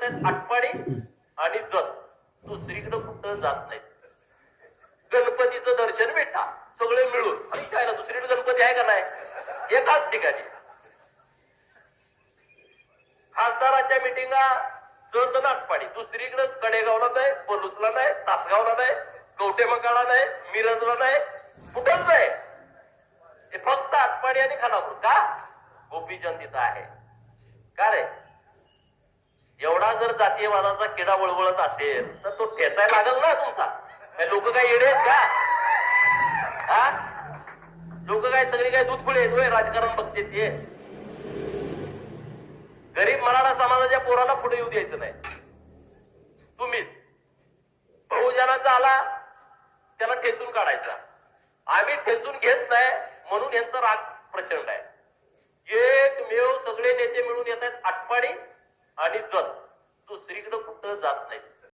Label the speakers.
Speaker 1: आहेत आटपाडी आणि जत, दुसरीकडे कुठं जात नाहीत. गणपतीचं दर्शन भेटा सगळे मिळून, आणि काय ना दुसरीकडे गणपती आहे का नाही, एकाच ठिकाणी. खासदाराच्या मिटिंगा जत नाटपाडी, दुसरीकडे कडेगावला नाही, पलूसला नाही, तासगावला नाही, कवटेमंकाळला नाही, मिरजला नाही, कुठंच नाही. ते फक्त आटपाडी आणि खानापूर. का? गोपीचंद तिथं आहे. का रे? एवढा जर जातीयवादाचा किडा वळवळत असेल तर तो ठेचायला लागल ना तुमचा. लोक काय येडे आहेत का? हा, लोक काय सगळी काय दूध खुळे येतोय राजकारण बघते ते. गरीब मराठा समाजाच्या पोराला पुढे येऊ द्यायचं नाही. तुम्हीच बहुजनाचा आला त्याला ठेचून काढायचा. आम्ही ठेचून घेत नाही म्हणून यांचा राग प्रचंड आहे. एकमेव सगळे नेते मिळून येत आहेत आटपाडी आणि जत, दुसरीकडे कुठं जात नाही.